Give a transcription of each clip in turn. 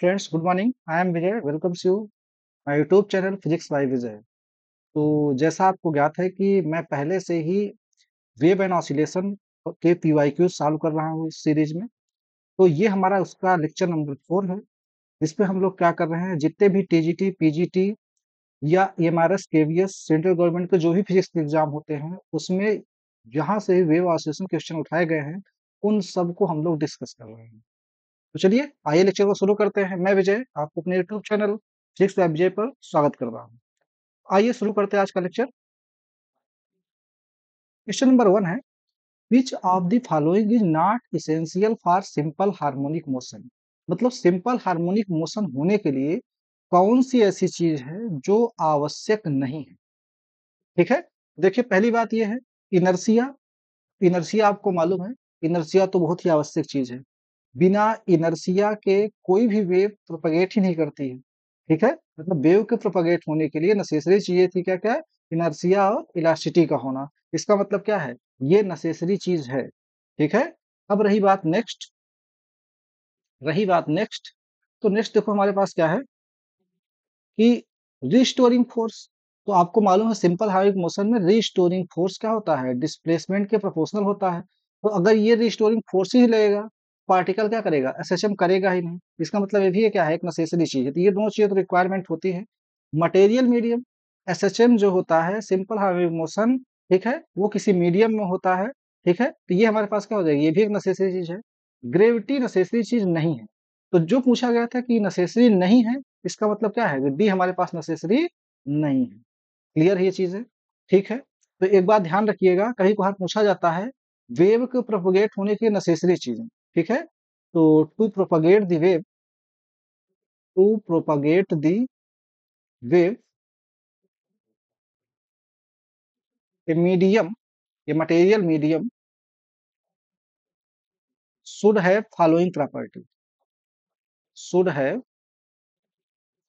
Friends, good morning. I am Vijay. Welcomes you my YouTube channel physics by Vijay. तो जैसा आपको ज्ञात है कि मैं पहले से ही वेव एंड ऑसिलेशन के पीवाईक्यू सॉल्व कर रहा हूँ इस सीरीज में। तो ये हमारा उसका लेक्चर नंबर 4 है। इसपे हम लोग क्या कर रहे हैं, जितने भी टीजीटी, पीजीटी या एमआरएस, केवीएस सेंट्रल गवर्नमेंट के जो भी फिजिक्स के एग्जाम होते हैं, उसमें जहाँ से वेव ऑसिलेशन क्वेश्चन उठाए गए हैं, उन सबको हम लोग डिस्कस कर रहे हैं। तो चलिए आइए लेक्चर को शुरू करते हैं। मैं विजय आपको अपने यूट्यूब चैनल फिजिक्स बाय विजय पर स्वागत कर रहा हूँ। आइए शुरू करते हैं आज का लेक्चर। क्वेश्चन नंबर 1 है, which of the following is not essential for simple harmonic motion. मतलब सिंपल हार्मोनिक मोशन होने के लिए कौन सी ऐसी चीज है जो आवश्यक नहीं है। ठीक है, देखिए पहली बात यह है, इनर्सिया। इनर्सिया आपको मालूम है, इनर्सिया तो बहुत ही आवश्यक चीज है। बिना इनर्सिया के कोई भी वेव प्रोपगेट ही नहीं करती है। ठीक है, मतलब वेव के प्रोपगेट होने के लिए नेसेसरी चीजें थी क्या क्या, इनर्सिया और इलास्टिसिटी का होना। इसका मतलब क्या है, ये नेसेसरी चीज है। ठीक है, अब रही बात नेक्स्ट, तो नेक्स्ट देखो हमारे पास क्या है कि रिस्टोरिंग फोर्स। तो आपको मालूम है सिंपल हार्मोनिक मोशन में रिस्टोरिंग फोर्स क्या होता है, डिस्प्लेसमेंट के प्रोपोर्शनल होता है। तो अगर ये रिस्टोरिंग फोर्स ही लगेगा, पार्टिकल क्या करेगा, एसएचएम करेगा ही नहीं। इसका मतलब ये भी है क्या है, एक नेसेसरी चीज है। तो ये दोनों चीजें तो रिक्वायरमेंट होती है। मटेरियल मीडियम, एसएचएम जो होता है सिंपल हार्मोनिक मोशन, ठीक है, वो किसी मीडियम में होता है। ठीक है, तो ये हमारे पास क्या हो जाएगी, ये भी एक नेसेसरी चीज है। ग्रेविटी नेसेसरी चीज नहीं है। तो जो पूछा गया था कि नेसेसरी नहीं है, इसका मतलब क्या है, डी हमारे पास नेसेसरी नहीं है। क्लियर है ये चीजें। ठीक है, तो एक बात ध्यान रखिएगा, कहीं कभार पूछा जाता है वेव के प्रोपगेट होने की नेसेसरी चीजें। ठीक है, तो to propagate the wave a medium, a material medium should have following property, should have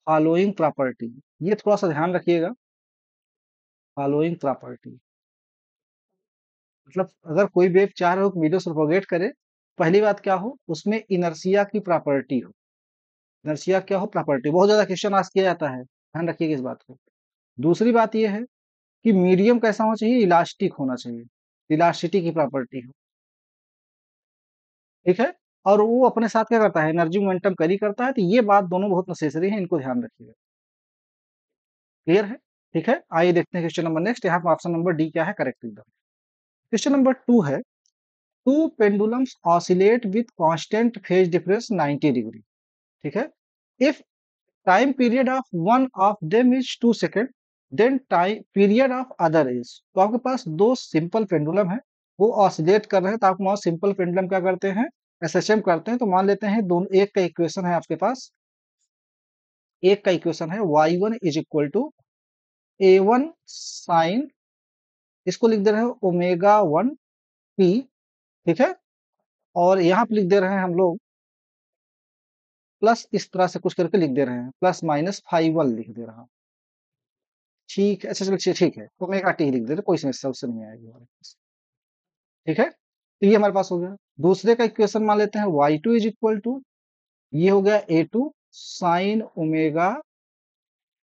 following property. ये थोड़ा सा ध्यान रखिएगा, फॉलोइंग प्रॉपर्टी। मतलब अगर कोई वेव चाह रहा हो कि मीडियम से प्रोपगेट करे, पहली बात क्या हो, उसमें इनर्शिया की प्रॉपर्टी हो। इनर्शिया क्या हो, प्रॉपर्टी। बहुत ज्यादा क्वेश्चन आस्क किया जाता है, ध्यान रखिएगा इस बात को। दूसरी बात यह है कि मीडियम कैसा होना चाहिए, इलास्टिक होना चाहिए, इलास्टिसिटी की प्रॉपर्टी हो। ठीक है, और वो अपने साथ क्या करता है, एनर्जी मोमेंटम कैरी करता है। तो ये बात दोनों बहुत नेसेसरी है, इनको ध्यान रखिएगा। क्लियर है। ठीक है, आइए देखते हैं क्वेश्चन नंबर नेक्स्ट। यहाँ पर ऑप्शन नंबर डी क्या है, करेक्ट एकदम। क्वेश्चन नंबर 2 है, two pendulums oscillate with constant phase difference 90 degree. ठीक है, if time period of one of them is 2 second, then time period of other is. तो आपके पास दो सिंपल पेंडुलम है, वो ऑसिलेट कर रहे हैं। तो आप वहां सिंपल पेंडुलम क्या करते हैं, एसएचएम करते हैं। तो मान लेते हैं दोनों, एक का इक्वेशन है आपके पास, एक का इक्वेशन है y1 is equal to a1 sign, इसको लिख दे रहे हैं ओमेगा 1 p। ठीक है, और यहाँ पे लिख दे रहे हैं हम लोग प्लस, इस तरह से कुछ करके लिख दे रहे हैं, प्लस माइनस फाइव वन लिख दे रहा हूँ। ठीक है, अच्छा चलिए ठीक है, ओमेगा टी लिख दे रहे, कोई समस्या उससे नहीं आएगी हमारे पास। ठीक है, तो ये हमारे पास हो गया। दूसरे का इक्वेशन मान लेते हैं y2 इज इक्वल टू, ये हो गया a2 साइन ओमेगा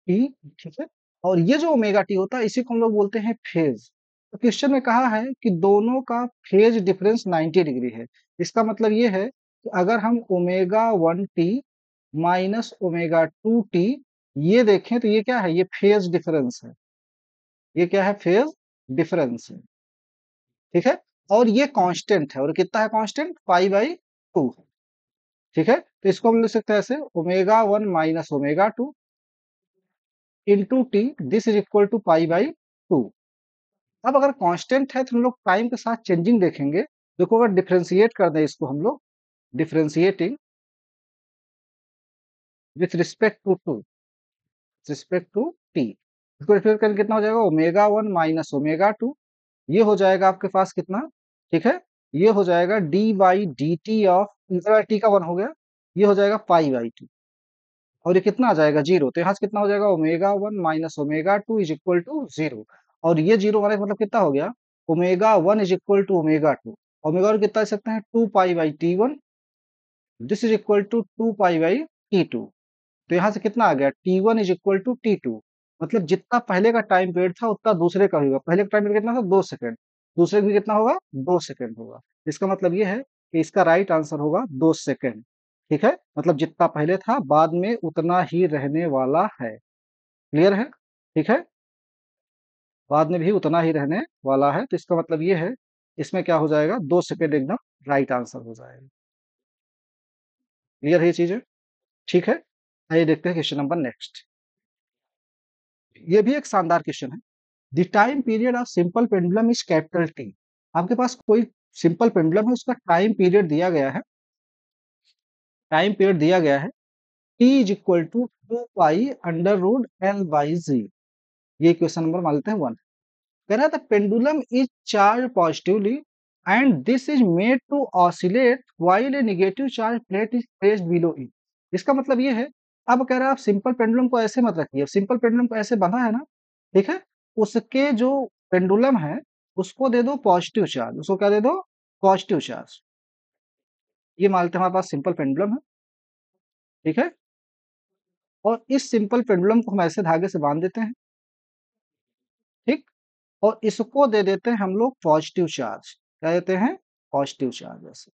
टी। ठीक है, और ये जो ओमेगा टी होता है इसी को हम लोग बोलते हैं फेज। तो क्वेश्चन में कहा है कि दोनों का फेज डिफरेंस 90 डिग्री है। इसका मतलब ये है कि अगर हम omega 1 T minus omega 2 T ये देखें, तो ये क्या है, ये फेज डिफरेंस है। ये क्या है, फेज डिफरेंस है। ठीक है, और ये कांस्टेंट है, और कितना है कांस्टेंट, पाई/2। ठीक है, तो इसको हम लिख सकते हैं ऐसे, omega 1 minus omega 2 into T, this is equal to पाई/2। अब अगर कांस्टेंट है तो हम लोग टाइम के साथ चेंजिंग देखेंगे। देखो अगर डिफरेंशिएट कर दें इसको हम लोग, differentiating with respect to T, इसको डिफरेंशिएट करके कितना हो जाएगा, ओमेगा 1 माइनस ओमेगा 2। ये हो जाएगा आपके पास कितना, ठीक है, ये हो जाएगा डी/dt ऑफ, इधर टी का 1 हो गया, ये हो जाएगा पाई/2। और ये कितना आ जाएगा, जीरो। तो यहाँ से कितना हो जाएगा, omega 1 minus omega 2 is equal to zero. और ये जीरो हमारे मतलब कितना हो गया, omega 1 is equal to omega 2। Omega 1 कितना लिख सकते हैं, 2 पाई/t1, दिस इज इक्वल टू 2 पाई/2। T2। तो यहाँ से कितना आ गया, T1 is equal to T2। मतलब जितना पहले का टाइम पीरियड था उतना दूसरे का भी होगा। पहले का टाइम पीरियड कितना था, 2 सेकंड। दूसरे का भी कितना होगा, 2 सेकंड होगा। इसका मतलब ये है कि इसका राइट आंसर होगा 2 सेकंड। ठीक है, मतलब जितना पहले था बाद में उतना ही रहने वाला है। क्लियर है? ठीक है, बाद में भी उतना ही रहने वाला है। तो इसका मतलब ये है, इसमें क्या हो जाएगा, 2 सेकंड एकदम राइट आंसर हो जाएगा। क्लियर है ये चीजें? ठीक है, आइए देखते हैं क्वेश्चन नंबर नेक्स्ट। ये भी एक शानदार क्वेश्चन है। The time period of simple pendulum is capital T. आपके पास कोई सिंपल पेंडुलम है, उसका टाइम पीरियड दिया गया है। टाइम पीरियड दिया गया है T is equal to 2 pi under root L by G. ये क्वेश्चन नंबर मान लेते हैं 1। कह रहा था pendulum is charge positively and this is made to oscillate while a negative charge plate is placed below it. इसका मतलब ये है, अब कह रहा है आप सिंपल पेंडुलम को ऐसे मत रखिए। सिंपल पेंडुलम को ऐसे बंधा है ना, ठीक है, उसके जो पेंडुलम है उसको दे दो पॉजिटिव चार्ज। उसको क्या दे दो, पॉजिटिव चार्ज। ये मान लेते हैं हमारे पास सिंपल पेंडुलम है। ठीक है, और इस सिंपल पेंडुलम को हम ऐसे धागे से बांध देते हैं। ठीक, और इसको दे देते हैं हम लोग पॉजिटिव चार्ज। क्या देते हैं, पॉजिटिव चार्ज ऐसे।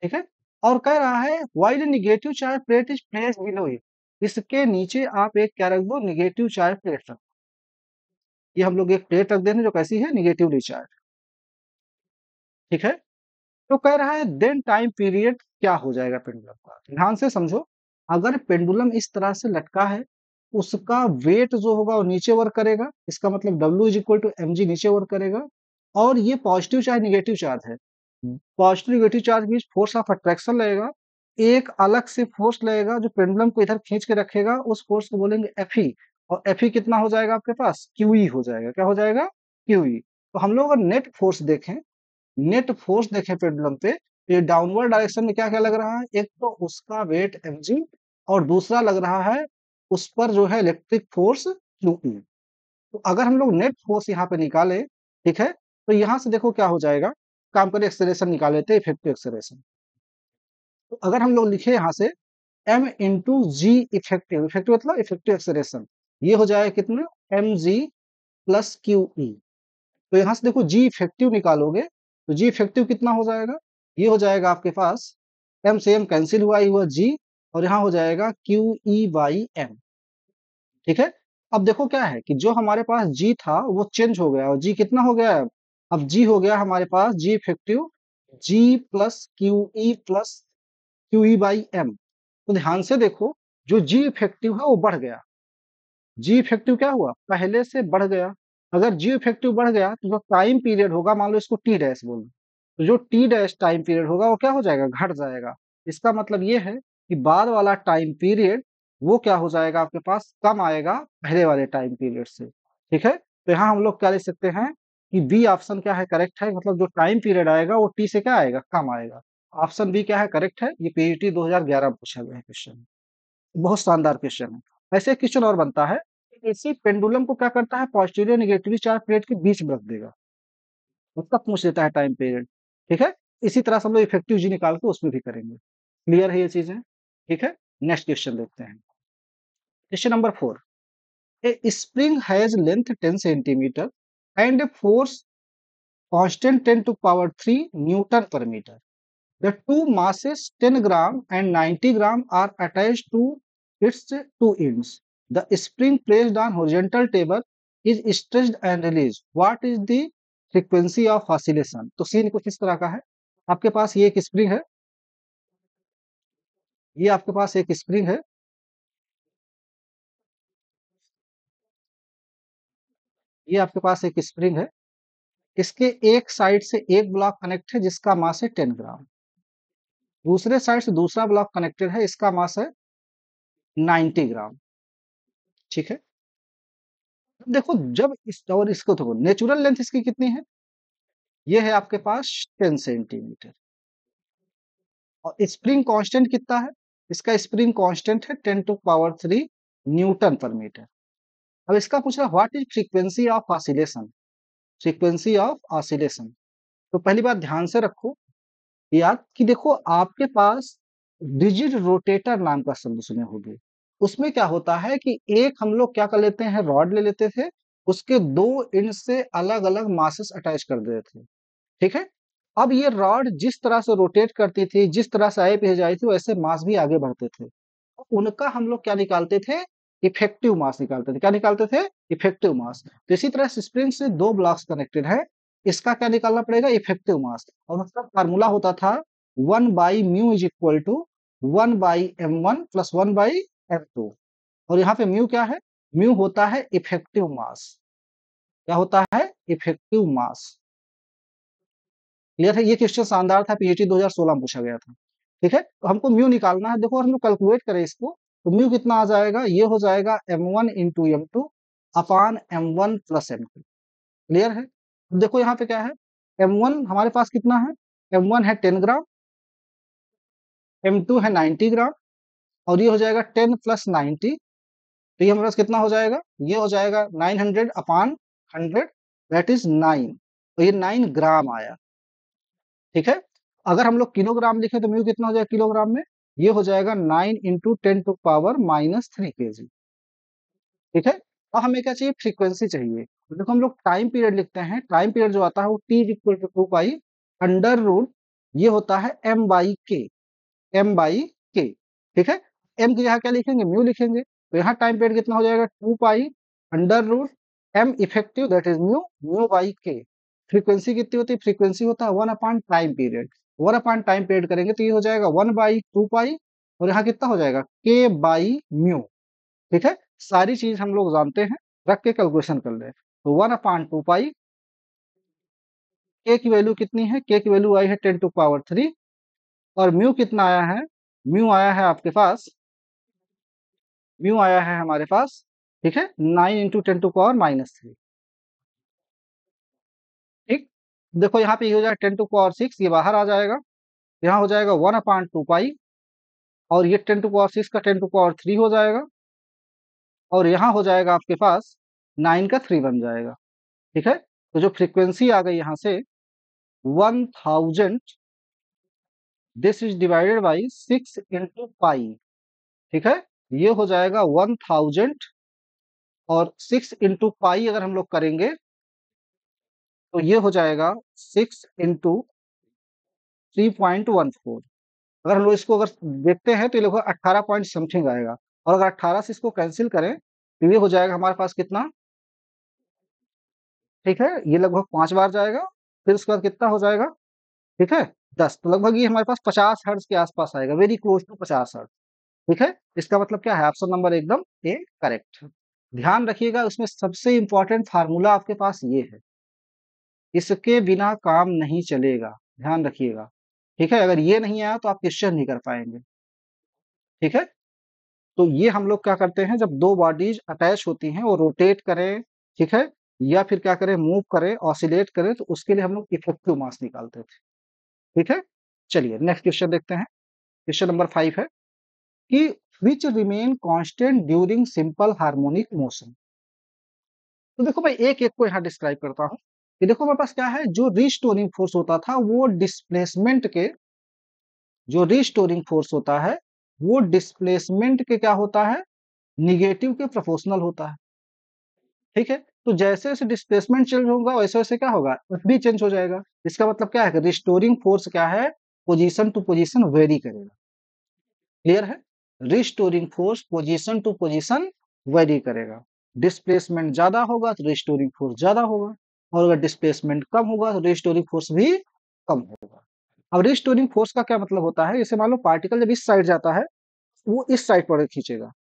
ठीक है, और कह रहा है while negative charge plate is placed below it. इसके नीचे आप एक क्या रख दो, नेगेटिव चार्ज प्लेट रख। ये हम लोग एक प्लेट रख देंगे जो कैसी है, नेगेटिवली चार्ज। ठीक है, तो कह रहा है देन टाइम पीरियड क्या हो जाएगा पेंडुलम का। ध्यान से समझो, अगर पेंडुलम इस तरह से लटका है, उसका वेट जो होगा वो नीचे वर्क करेगा। इसका मतलब W is equal to mg नीचे वर्क करेगा। और ये पॉजिटिव चार्ज नेगेटिव चार्ज है, पॉजिटिव नेगेटिव चार्ज बीच फोर्स ऑफ अट्रैक्शन लगेगा। एक अलग से फोर्स लगेगा जो पेंडुलम को इधर खींच के रखेगा, उस फोर्स को बोलेंगे Fe। और Fe कितना हो जाएगा आपके पास, QE हो जाएगा। क्या हो जाएगा, QE। तो हम लोग अगर नेट फोर्स देखें, नेट फोर्स देखें पेंडुलम पे, तो ये डाउनवर्ड डायरेक्शन में क्या क्या लग रहा है, एक तो उसका वेट mg, और दूसरा लग रहा है उस पर जो है इलेक्ट्रिक फोर्स QE। तो अगर हम लोग नेट फोर्स यहाँ पे निकालें, ठीक है, तो यहाँ से देखो क्या हो जाएगा, काम करें एक्सेलरेशन निकाल लेते हैं, इफेक्टिव एक्सेलरेशन। तो अगर हम लोग लिखे यहाँ से m इंटू जी इफेक्टिव, इफेक्टिव मतलब इफेक्टिव एक्सेलरेशन, ये हो जाएगा कितना, mg प्लस QE। तो यहाँ से देखो जी इफेक्टिव निकालोगे, तो जी इफेक्टिव कितना हो जाएगा, ये हो जाएगा आपके पास एम से एम कैंसिल हुआ, ये हुआ जी, और यहाँ हो जाएगा क्यू ई बाई एम। ठीक है, अब देखो क्या है कि जो हमारे पास जी था वो चेंज हो गया, और जी कितना हो गया है अब जी हो गया हमारे पास G effective, G plus Q E by M. तो ध्यान से देखो, जो जी इफेक्टिव है वो बढ़ गया। जी इफेक्टिव क्या हुआ, पहले से बढ़ गया। अगर जी इफेक्टिव बढ़ गया तो जो टाइम पीरियड होगा, मान लो इसको टी डैश बोल दो, तो जो टी डैश टाइम पीरियड होगा वो क्या हो जाएगा, घट जाएगा। इसका मतलब ये है कि बाद वाला टाइम पीरियड वो क्या हो जाएगा आपके पास, कम आएगा पहले वाले टाइम पीरियड से। ठीक है, तो यहाँ हम लोग क्या लिख सकते हैं कि बी ऑप्शन क्या है, करेक्ट है। मतलब जो टाइम पीरियड आएगा वो टी से क्या आएगा, कम आएगा। ऑप्शन बी क्या है, करेक्ट है। ये पीईटी 2011 में पूछा गया है क्वेश्चन, बहुत शानदार क्वेश्चन है। ऐसे क्वेश्चन और बनता है, इसी पेंडुलम को क्या करता है, पॉजिटिव नेगेटिव चार्ज प्लेट के बीच में रख देगा, उसका पूछ लेता है टाइम पीरियड। ठीक है, इसी तरह से हम लोग इफेक्टिव जी निकाल के उसमें भी करेंगे। क्लियर है ये चीजें? ठीक है, नेक्स्ट क्वेश्चन देखते हैं। Question number 4। A spring has length 10 centimetre and a force constant 10 to power 3 newton per metre. The two masses 10 gram and 90 gram are attached to its two ends. The spring placed on horizontal table is stretched and released. What is the frequency of oscillation? तो scene कुछ इस तरह का है। आपके पास ये एक spring है, ये आपके पास एक स्प्रिंग है, ये आपके पास एक स्प्रिंग है। इसके एक साइड से एक ब्लॉक कनेक्ट है जिसका मास है 10 ग्राम। दूसरे साइड से दूसरा ब्लॉक कनेक्टेड है, इसका मास है 90 ग्राम। ठीक है, देखो जब इस और इसको देखो, नेचुरल लेंथ इसकी कितनी है, ये है आपके पास 10 सेंटीमीटर। और स्प्रिंग कांस्टेंट कितना है, इसका स्प्रिंग कांस्टेंट है 10 to power 3 newton per metre. अब इसका पूछ रहा है what is frequency of oscillation, frequency of oscillation. तो पहली बात ध्यान से रखो याद कि देखो आपके पास रिजिड रोटेटर नाम का शब्द सुने होंगे। उसमें क्या होता है कि एक हम लोग क्या कर लेते हैं, रॉड ले लेते थे, उसके 2 एंड से अलग-अलग मासेस अटैच कर देते थे, ठीक है? अब ये रॉड जिस तरह से रोटेट करती थी, जिस तरह से आगे भेजाई थी, वैसे मास भी आगे बढ़ते थे। तो उनका हम लोग क्या निकालते थे? इफेक्टिव मास निकालते थे। क्या निकालते थे? इफेक्टिव मास। तो इसी तरह से स्प्रिंग से 2 ब्लॉक्स कनेक्टेड है, इसका क्या निकालना पड़ेगा? Effective mass. और उसका फार्मूला होता था 1 by mu is equal to 1 by m1 प्लस 1 बाई m2। और यहाँ पे म्यू क्या है? म्यू होता है इफेक्टिव मास। क्या होता है? इफेक्टिव मास। क्लियर है? ये क्वेश्चन शानदार था, पीएचडी 2016 में पूछा गया था। ठीक है? तो हमको म्यू निकालना है। देखो हम लोग कैलकुलेट करें इसको, तो म्यू कितना आ जाएगा? ये हो जाएगा m1 into m2 upon m1 plus m2। Clear है? अब देखो यहाँ पे क्या है? m1 हमारे पास कितना है? m1 है 10 ग्राम, m2 है 90 ग्राम, और ये हो जाएगा 10 प्लस 90। तो ये हमारे पास कितना हो जाएगा? ये हो जाएगा 900 अपॉन 100, दैट इज 9। तो ये 9 ग्राम आया। ठीक है? अगर हम लोग किलोग्राम लिखें तो म्यू कितना हो जाएगा किलोग्राम में? ये हो जाएगा 9 into 10 to power minus 3 kg. ठीक है? अब हमें क्या चाहिए? फ्रीक्वेंसी चाहिए। तो देखो हम लोग टाइम पीरियड लिखते हैं। टाइम पीरियड जो आता है वो T equal to 2 pi under root, ये होता है M by K. M by K. ठीक है? एम की जगह क्या लिखेंगे? म्यू लिखेंगे। तो यहाँ टाइम पीरियड कितना हो जाएगा? 2 pi under root M effective that is mu, mu by K. Frequency कितनी होती है? फ्रीक्वेंसी होता है 1 upon time period. 1 upon time period करेंगे तो ये हो जाएगा 1 बाई 2 पाई, और यहाँ कितना हो जाएगा? के बाई म्यू। ठीक है? सारी चीज हम लोग जानते हैं, रख के कैलकुलेशन कर ले। तो 1 अपॉन 2 पाई, के की वैल्यू कितनी है? के की वैल्यू आई है 10 टू पावर 3, और म्यू कितना आया है? म्यू आया है आपके पास, म्यू आया है हमारे पास, ठीक है, 9 इंटू 10 टू पावर माइनस 3। ठीक? देखो यहाँ पे ये हो जाएगा 10 टू पावर 6, ये बाहर आ जाएगा। यहाँ हो जाएगा 1 अपॉन 2 पाई, और ये 10 टू पावर 6 का 10 टू पावर 3 हो जाएगा, और यहाँ हो जाएगा आपके पास 9 का 3 बन जाएगा। ठीक है? तो जो फ्रीक्वेंसी आ गई यहाँ से 1000, this is divided by 6 into pi. ठीक है? ये हो जाएगा 1000, और 6 इंटू पाई अगर हम लोग करेंगे तो ये हो जाएगा 6 इंटू 3.14। अगर हम लोग इसको अगर देखते हैं तो ये लगभग 18 पॉइंट समथिंग आएगा, और अगर 18 से इसको कैंसिल करें तो ये हो जाएगा हमारे पास कितना? ठीक है? ये लगभग 5 बार जाएगा, फिर उसके बाद कितना हो जाएगा? ठीक है? 10। तो लगभग ये हमारे पास 50 हर्ट्ज के आसपास आएगा, वेरी क्लोज टू 50 हर्ट्ज। ठीक है? इसका मतलब क्या है? ऑप्शन नंबर एकदम ए करेक्ट है। ध्यान रखिएगा, उसमें सबसे इंपॉर्टेंट फार्मूला आपके पास ये है, इसके बिना काम नहीं चलेगा। ध्यान रखिएगा। ठीक है? अगर ये नहीं आया तो आप क्वेश्चन नहीं कर पाएंगे। ठीक है? तो ये हम लोग क्या करते हैं, जब दो बॉडीज अटैच होती हैं, वो रोटेट करें, ठीक है, या फिर क्या करें, मूव करें, ऑसिलेट करें, तो उसके लिए हम लोग इफेक्टिव मास निकालते थे। ठीक है? चलिए नेक्स्ट क्वेश्चन देखते हैं। क्वेश्चन नंबर 5 है कि which remain constant during simple harmonic motion. तो देखो मैं एक एक को यहाँ डिस्क्राइब करता हूँ कि देखो हमारे पास क्या है, जो रिस्टोरिंग फोर्स होता था वो डिस्प्लेसमेंट के, जो रिस्टोरिंग फोर्स होता है वो डिस्प्लेसमेंट के क्या होता है? निगेटिव के प्रोपोर्शनल होता है। ठीक है? तो जैसे जैसे डिस्प्लेसमेंट चेंज होगा वैसे वैसे क्या होगा? एफ भी चेंज हो जाएगा। इसका मतलब क्या है कि रिस्टोरिंग फोर्स क्या है? पोजीशन टू पोजीशन वेरी करेगा। क्लियर है? Restoring force position to position vary करेगा। डिस्प्लेसमेंट ज्यादा होगा तो रिस्टोरिंग फोर्स ज्यादा होगा, और अगर डिस्प्लेसमेंट कम होगा तो रिस्टोरिंग फोर्स भी कम होगा। अब रिस्टोरिंग फोर्स का क्या मतलब होता है? जैसे मान लो पार्टिकल जब इस साइड जाता है, वो इस साइड पर खींचेगा।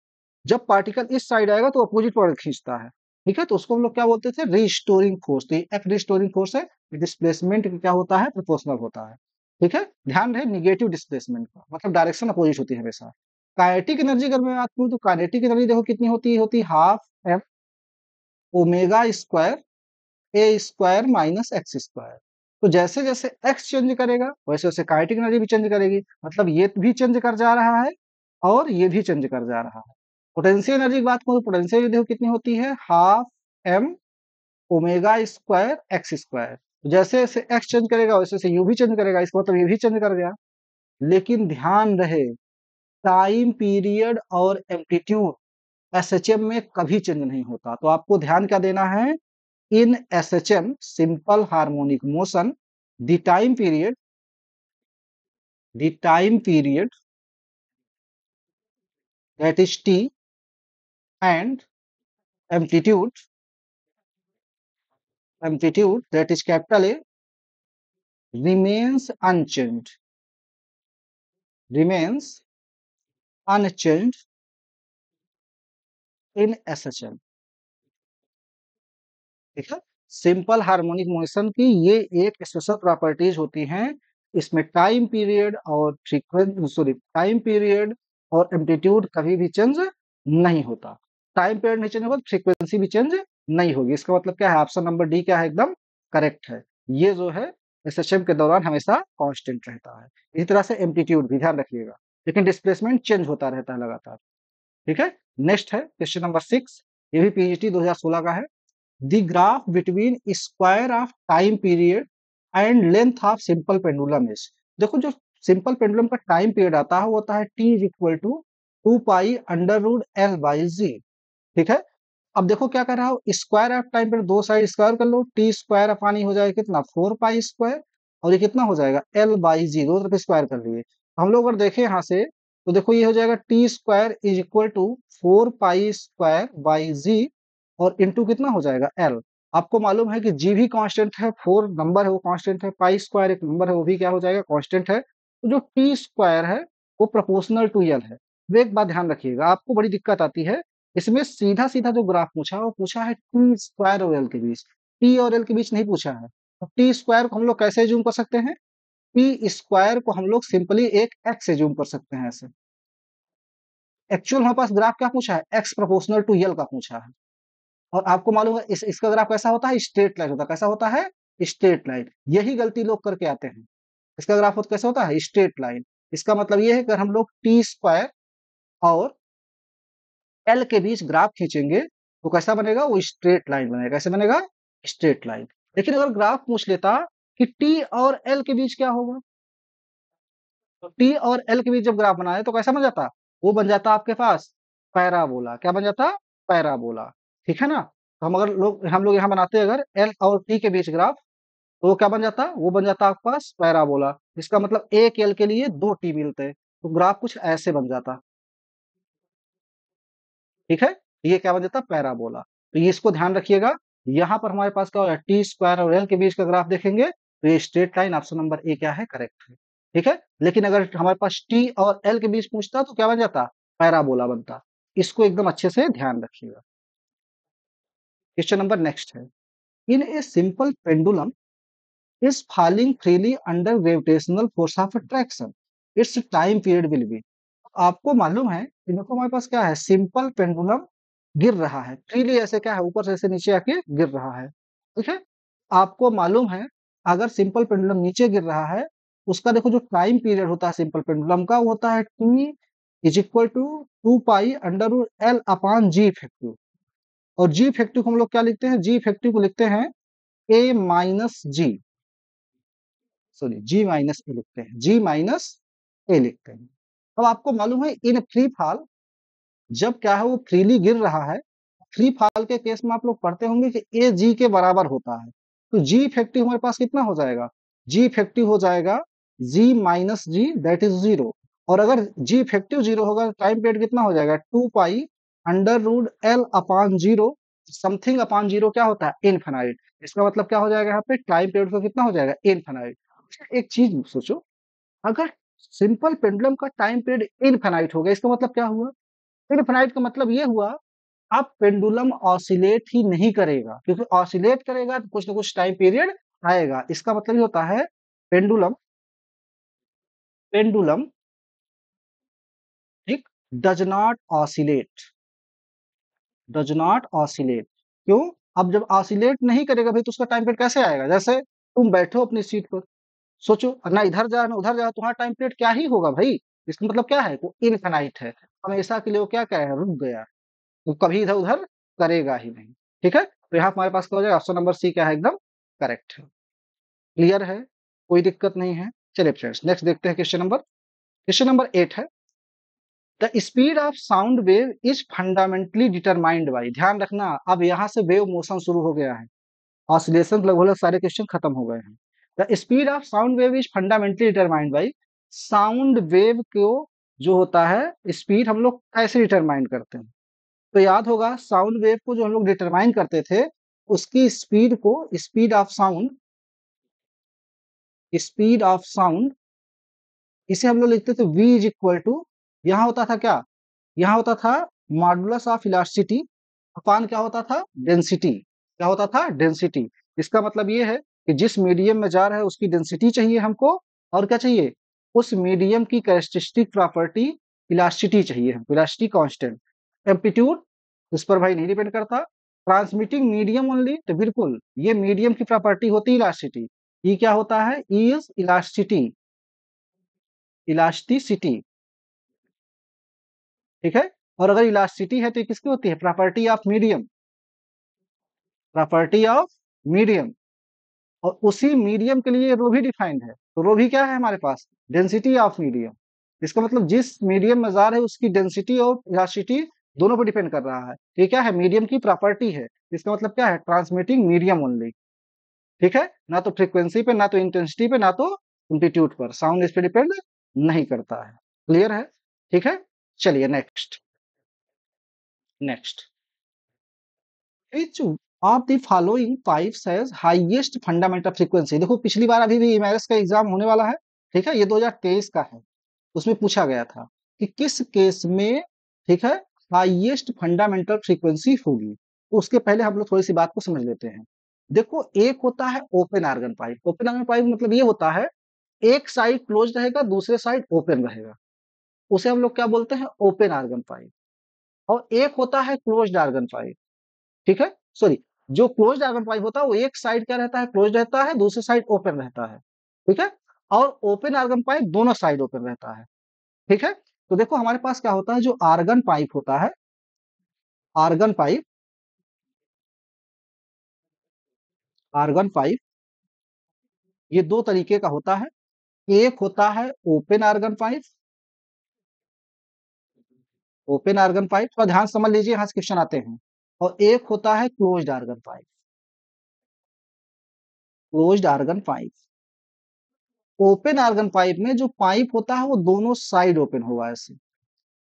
जब पार्टिकल इस साइड आएगा तो अपोजिट पर खींचता है। ठीक है? तो उसको हम लोग क्या बोलते थे? Restoring force. तो ये एफ रिस्टोरिंग फोर्स है, डिस्प्लेसमेंट क्या होता है? प्रोपोर्शनल होता है। ठीक है? ध्यान रहे निगेटिव डिस्प्लेसमेंट का मतलब डायरेक्शन अपोजिट होती है हमेशा। काइनेटिक एनर्जी अगर मैं बात करूं तो काइनेटिक एनर्जी देखो कितनी होती है? होती हाफ एफ ओमेगा स्क्वायर ए स्क्वायर माइनस एक्स स्क्वायर। तो जैसे जैसे एक्स चेंज करेगा वैसे वैसे काइनेटिक एनर्जी भी चेंज करेगी। मतलब ये भी चेंज कर जा रहा है, और ये भी चेंज कर जा रहा है। पोटेंशियल एनर्जी की बात करूं, पोटेंशियल एनर्जी देखो कितनी होती है? Half M omega square X square. जैसे जैसे एक्स चेंज करेगा वैसे वैसे यू भी चेंज करेगा, इसका मतलब ये भी चेंज कर गया। लेकिन ध्यान रहे टाइम पीरियड और एम्पलीट्यूड एसएचएम में कभी चेंज नहीं होता। तो आपको ध्यान क्या देना है, in SHM simple harmonic motion the time period that is T and amplitude that is capital A remains remains unchanged in SHM। ठीक है, सिंपल हार्मोनिक मोशन की ये एक स्पेशल प्रॉपर्टीज होती हैं। इसमें टाइम पीरियड और टाइम पीरियड और एम्पलीट्यूड कभी भी चेंज नहीं होता। टाइम पीरियड नहीं चेंज होगा, फ्रीक्वेंसी भी चेंज नहीं होगी। इसका मतलब क्या है, ऑप्शन नंबर डी क्या है, एकदम करेक्ट है। ये जो है एसएचएम के दौरान हमेशा कांस्टेंट रहता है। इसी तरह से एम्पलीट्यूड भी ध्यान रखिएगा, लेकिन डिस्प्लेसमेंट चेंज होता रहता है लगातार। ठीक है, नेक्स्ट है क्वेश्चन नंबर 6। ये भी पीजीटी 2016 का है। The graph between square of time period and length of simple pendulum is। देखो जो सिंपल पेंडुलम का टाइम पीरियड आता है वो होता है t is equal to 2 pi under root L/z। ठीक है, अब देखो क्या कर रहा हूँ, स्क्वायर ऑफ टाइम पीरियड दो साइड स्क्वायर कर लो, टी स्क्वायर अपानी हो जाएगा कितना 4 पाई स्क्वायर, और ये कितना हो जाएगा L/z, दो तरफ स्क्वायर कर लिए। हम लोग अगर देखें यहाँ से तो देखो ये हो जाएगा T square is equal to 4 pi square by z, और इंटू कितना हो जाएगा L। आपको मालूम है कि जी भी कांस्टेंट है, 4 नंबर है वो कांस्टेंट है, पाई स्क्वायर एक नंबर है वो भी क्या हो जाएगा, कांस्टेंट है। तो जो टी स्क्वायर है वो प्रोपोर्शनल टू एल है। तो एक बात ध्यान रखिएगा, आपको बड़ी दिक्कत आती है इसमें, सीधा सीधा जो ग्राफ पूछा वो पूछा है टी स्क्वायर और एल के बीच, टी और एल के बीच नहीं पूछा है। तो टी स्क्वायर को हम लोग कैसे जूम कर सकते हैं, टी स्क्वायर को हम लोग सिंपली एक एक्स से जूम कर सकते हैं ऐसे। एक्चुअल हमारे पास ग्राफ क्या पूछा है, एक्स प्रोपोर्शनल टू एल का पूछा है। और आपको मालूम है इसका ग्राफ कैसा होता है, स्ट्रेट लाइन होता है। कैसा होता है, स्ट्रेट लाइन। यही गलती लोग करके आते हैं। इसका ग्राफ कैसा होता है, स्ट्रेट लाइन। इसका मतलब ये है कि अगर हम लोग टी स्क्वायर और एल के बीच ग्राफ खींचेंगे तो कैसा बनेगा, वो स्ट्रेट लाइन बनेगा। कैसे बनेगा, स्ट्रेट लाइन। लेकिन अगर ग्राफ पूछ लेता कि टी और एल के बीच क्या होगा, तो टी और एल के बीच जब ग्राफ बनाए तो कैसा बन जाता, वो बन जाता आपके पास पैराबोला। क्या बन जाता, पैराबोला। ठीक है ना। तो हम लोग यहाँ बनाते हैं अगर एल और टी के बीच ग्राफ, तो वो क्या बन जाता, वो बन जाता आपके पास पैराबोला। इसका मतलब एक एल के लिए दो टी मिलते, तो ग्राफ कुछ ऐसे बन जाता। ठीक है, ये क्या बन जाता, पैराबोला। तो ये इसको ध्यान रखिएगा। यहाँ पर हमारे पास क्या होगा, टी स्क्वायर और एल के बीच का ग्राफ देखेंगे तो ये straight line, option number A क्या है, करेक्ट है। ठीक है, लेकिन अगर हमारे पास टी और एल के बीच पूछता तो क्या बन जाता, पैराबोला बनता। इसको एकदम अच्छे से ध्यान रखिएगा। क्वेश्चन नंबर नेक्स्ट है, in a simple pendulum is falling freely under gravitational force of attraction, its time period will be। आपको मालूम है कि देखो हमारे पास क्या है, सिंपल पेंडुलम गिर रहा है फ्रीली, ऐसे क्या है ऊपर से ऐसे नीचे आके गिर रहा है। ठीक है, आपको मालूम है अगर सिंपल पेंडुलम नीचे गिर रहा है, उसका देखो जो टाइम पीरियड होता है सिंपल पेंडुलम का, वो होता है T is equal to 2 pi under root L/G effective. और जी इफेक्टिव को हम लोग क्या लिखते हैं, जी इफेक्टिव को लिखते हैं A-G, सॉरी G-A लिखते हैं, G-A लिखते हैं। अब आपको मालूम है इन फ्री फॉल जब क्या है वो फ्रीली गिर रहा है, फ्री फॉल के केस में आप लोग पढ़ते होंगे कि ए जी के बराबर होता है। तो जी इफेक्टिव हमारे पास कितना हो जाएगा, जी इफेक्टिव हो जाएगा G-G दैट इज 0। और अगर जी इफेक्टिव 0 होगा तो टाइम पीरियड कितना हो जाएगा, 2 pi under root L/0, something upon 0 क्या होता है, इनफाइनाइट। इसका मतलब क्या हो जाएगा, यहाँ पे टाइम पीरियड का कितना हो जाएगा, इनफाइनाइट। एक चीज सोचो, अगर सिंपल पेंडुलम का टाइम पीरियड इनफाइनाइट हो गया, इसका मतलब क्या हुआ, इनफाइनाइट का मतलब ये हुआ अब पेंडुलम ऑसिलेट ही नहीं करेगा, क्योंकि ऑसिलेट करेगा तो कुछ ना कुछ टाइम पीरियड आएगा। इसका मतलब ये होता है पेंडुलम पेंडुलम ठीक does not oscillate, does not oscillate. क्यों, अब जब ऑसिलेट नहीं करेगा भाई तो उसका टाइम पीरियड कैसे आएगा, जैसे तुम बैठो अपनी सीट पर, सोचो ना इधर जा ना उधर जा, तुम्हारा टाइम पीरियड क्या ही होगा भाई। इसका मतलब क्या है, वो इनफाइनाइट है, हमेशा के लिए वो क्या है, रुक गया। वो कभी इधर उधर करेगा ही नहीं। ठीक है, तो यहाँ हमारे पास क्या हो जाएगा, ऑप्शन नंबर सी क्या है, एकदम करेक्ट है। क्लियर है, कोई दिक्कत नहीं है। चलिए फ्रेंड्स नेक्स्ट देखते हैं क्वेश्चन नंबर 8 है। The speed of sound wave is fundamentally determined by, ध्यान रखना अब यहाँ से वेव मोशन शुरू हो गया है, ऑसिलेशन लगभग सारे क्वेश्चन खत्म हो गए हैं। The speed of sound wave is fundamentally determined by, sound wave को जो होता है स्पीड हम लोग कैसे डिटरमाइन करते हैं, तो याद होगा साउंड वेव को जो हम लोग डिटरमाइन करते थे उसकी स्पीड को, स्पीड ऑफ साउंड इसे हम लोग लिखते थे v इज इक्वल टू, यहाँ होता था क्या, यहाँ होता था मॉडुलस ऑफ इलास्टिसिटी अपान क्या होता था, डेंसिटी, क्या होता था, डेंसिटी। इसका मतलब ये है कि जिस मीडियम में जा रहा है उसकी डेंसिटी चाहिए हमको, और क्या चाहिए, उस मीडियम की कैरेक्टरिस्टिक प्रॉपर्टी इलास्टिसिटी चाहिए हमको, इलास्टिसिटी कांस्टेंट। एम्पलीट्यूड उस पर भाई नहीं डिपेंड करता। ट्रांसमिटिंग मीडियम ओनली, तो बिल्कुल ये मीडियम की प्रॉपर्टी होती है इलास्टिसिटी। ये क्या होता है, इज इलास्टिसिटी, इलास्टिसिटी, ठीक है। और अगर इलास्टिसिटी है तो ये किसकी होती है, property of medium, property of medium. और उसी मीडियम के लिए रो भी डिफाइंड है, तो रो भी क्या है हमारे पास, डेंसिटी ऑफ मीडियम। इसका मतलब जिस मीडियम में जा रहे है उसकी डेंसिटी और इलास्टिसिटी दोनों पर डिपेंड कर रहा है, ये क्या है, मीडियम की प्रॉपर्टी है। इसका मतलब क्या है, ट्रांसमिटिंग मीडियम ओनली, ठीक है। ना तो फ्रीक्वेंसी पे, ना तो इंटेंसिटी पे, ना तो एम्पलीट्यूड पर, साउंड इस पे डिपेंड नहीं करता है। क्लियर है, ठीक है। चलिए next, next, which of the following pipes has highest fundamental frequency। देखो पिछली बार अभी भी इमेरिस का एग्जाम होने वाला है, ठीक है, ये 2023 का है, उसमें पूछा गया था कि किस केस में, ठीक है, हाईएस्ट फंडामेंटल फ्रीक्वेंसी होगी। तो उसके पहले हम लोग थोड़ी सी बात को समझ लेते हैं। देखो एक होता है open organ pipe, open organ pipe मतलब ये होता है एक साइड क्लोज रहेगा दूसरे साइड ओपन रहेगा, उसे हम लोग क्या बोलते हैं, ओपन आर्गन पाइप। और एक होता है क्लोज्ड आर्गन पाइप, ठीक है, सॉरी, जो क्लोज्ड आर्गन पाइप होता है वो एक साइड क्या रहता है, क्लोज रहता है, दूसरी साइड ओपन रहता है, ठीक है। और ओपन आर्गन पाइप दोनों साइड ओपन रहता है, ठीक है। तो देखो हमारे पास क्या होता है, जो आर्गन पाइप होता है, आर्गन पाइप, आर्गन पाइप ये दो तरीके का होता है। एक होता है open organ pipe, open organ pipe, थोड़ा ध्यान समझ लीजिए, यहाँ से क्वेश्चन आते हैं। और एक होता है closed organ pipe, closed organ pipe. Open organ pipe में जो पाइप होता है वो दोनों साइड ओपन होगा ऐसे,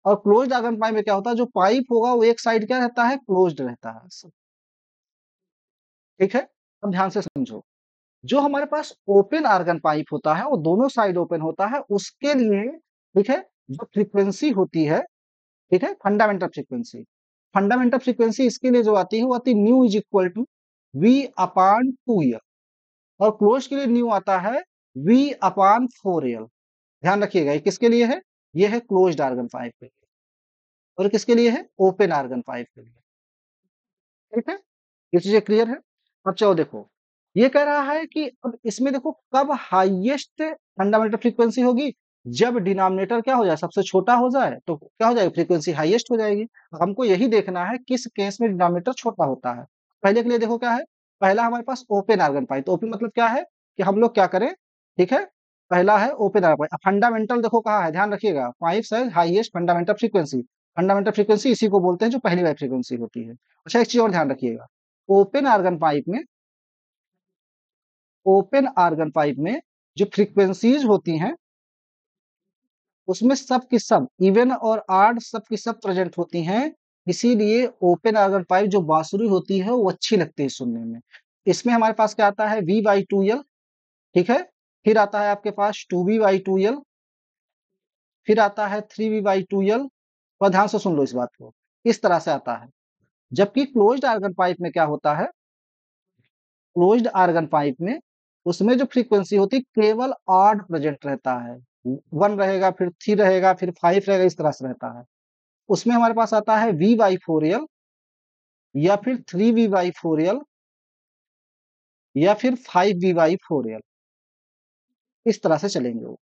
और क्लोज्ड आर्गन पाइप में क्या होता है, जो पाइप होगा वो एक साइड क्या रहता है, क्लोज्ड रहता है ऐसे, ठीक है। अब ध्यान से समझो, जो हमारे पास ओपन आर्गन पाइप होता है वो दोनों साइड ओपन होता है, उसके लिए, ठीक है, जो फ्रीक्वेंसी होती है, ठीक है, फंडामेंटल फ्रीक्वेंसी, फंडामेंटल फ्रीक्वेंसी इसके लिए जो आती है वो आती है nu is equal to V upon 2 L, और क्लोज के लिए न्यू आता है वी अपान 4 यल। ध्यान रखिएगा ये किसके लिए है, ये है क्लोज्ड आर्गन पाइप के लिए, और किसके लिए है, ओपन आर्गन पाइप के लिए, ठीक है। ये चीजें क्लियर है। अब चलो देखो, ये कह रहा है कि अब इसमें देखो कब हाईएस्ट फंडामेंटल फ्रीक्वेंसी होगी, जब डिनोमिनेटर क्या हो जाए, सबसे छोटा हो जाए, तो क्या हो जाएगी, फ्रीक्वेंसी हाईएस्ट हो जाएगी। हमको यही देखना है किस केस में डिनोमिनेटर छोटा होता है। पहले के लिए देखो क्या है, पहला हमारे पास ओपन आर्गन पाइप, तो ओपन मतलब क्या है कि हम लोग क्या करें, ठीक है, पहला है ओपन आर्गन पाइप। फंडामेंटल देखो कहा है, ध्यान रखिएगा, pipe size highest fundamental frequency, fundamental frequency इसी को बोलते हैं जो पहली वाली फ्रीक्वेंसी होती है। अच्छा एक चीज और ध्यान रखिएगा, ओपन आर्गन पाइप में, ओपन आर्गन पाइप में जो फ्रीक्वेंसीज होती हैं उसमें सब की सब इवन और आड सब की सब प्रेजेंट होती हैं, इसीलिए ओपन आर्गन पाइप जो बांसुरी होती है वो अच्छी लगती है सुनने में। इसमें हमारे पास क्या आता है, वी बाई 2 यल, ठीक है, फिर आता है आपके पास 2v/2l, फिर आता है 3v/2l। और ध्यान से सुन लो इस बात को, इस तरह से आता है। जबकि क्लोज्ड आर्गन पाइप में क्या होता है, क्लोज्ड आर्गन पाइप में उसमें जो फ्रीक्वेंसी होती है केवल ऑड प्रेजेंट रहता है, 1 रहेगा, फिर 3 रहेगा, फिर 5 रहेगा, इस तरह से रहता है। उसमें हमारे पास आता है v/4l, या फिर 3v/4l, या फिर 5v/4l, इस तरह से चलेंगे वो।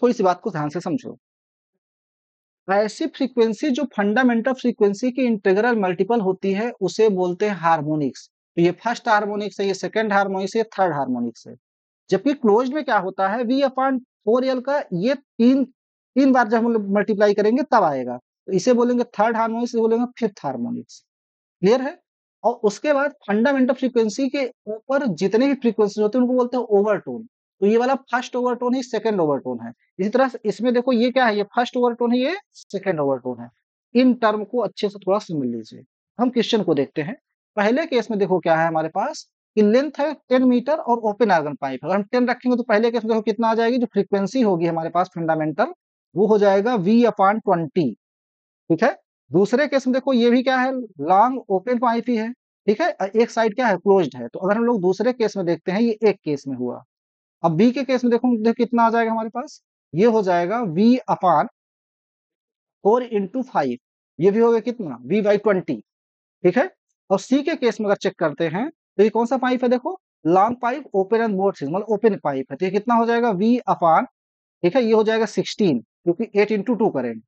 थोड़ी सी बात को ध्यान से समझो, ऐसी फ्रीक्वेंसी जो फंडामेंटल फ्रीक्वेंसी की इंटीग्रल मल्टीपल होती है उसे बोलते हैं हार्मोनिक्स। तो ये फर्स्ट हार्मोनिक्स है, ये सेकंड हार्मोनिक्स है, ये थर्ड हार्मोनिक्स है। जबकि क्लोज्ड में क्या होता है, v/4l का ये तीन 3 बार जब हम लोग मल्टीप्लाई करेंगे तब आएगा। तो इसे बोलेंगे थर्ड हार्मोनिक्स, इसे बोलेंगे फिफ्थ हार्मोनिक्स। क्लियर है? और उसके बाद फंडामेंटल फ्रीक्वेंसी के ऊपर जितने भी फ्रीक्वेंसी होते हैं उनको बोलते हैं ओवरटोन। तो ये वाला फर्स्ट ओवरटोन है, सेकंड ओवरटोन है। इसी तरह से इसमें देखो ये क्या है, ये फर्स्ट ओवरटोन है, ये सेकंड ओवरटोन है। इन टर्म को अच्छे से थोड़ा समझ लीजिए। हम क्वेश्चन को देखते हैं। पहले केस में देखो क्या है हमारे पास कि लेंथ है 10 मीटर और ओपन आर्गन पाइप है। अगर हम 10 रखेंगे तो पहले केस में देखो कितना आ जाएगी, जो फ्रीक्वेंसी होगी हमारे पास फंडामेंटल, वो हो जाएगा V/20। ठीक है? दूसरे केस में देखो ये भी क्या है, लॉन्ग ओपन पाइप ही है। ठीक है? एक साइड क्या है, क्लोज्ड है। तो अगर हम लोग दूसरे केस में देखते हैं, ये एक केस में हुआ। अब बी के केस में देखो कितना आ जाएगा हमारे पास, ये हो जाएगा V/4 × 5। ये भी हो गया कितना, V/20। ठीक है? और सी के केस में अगर चेक करते हैं तो ये कौन सा पाइप है, देखो long pipe open and both मतलब ओपन पाइप है। तो ये कितना हो जाएगा, V/, ठीक है, ये हो जाएगा 16, क्योंकि 8 × 2 करेंगे।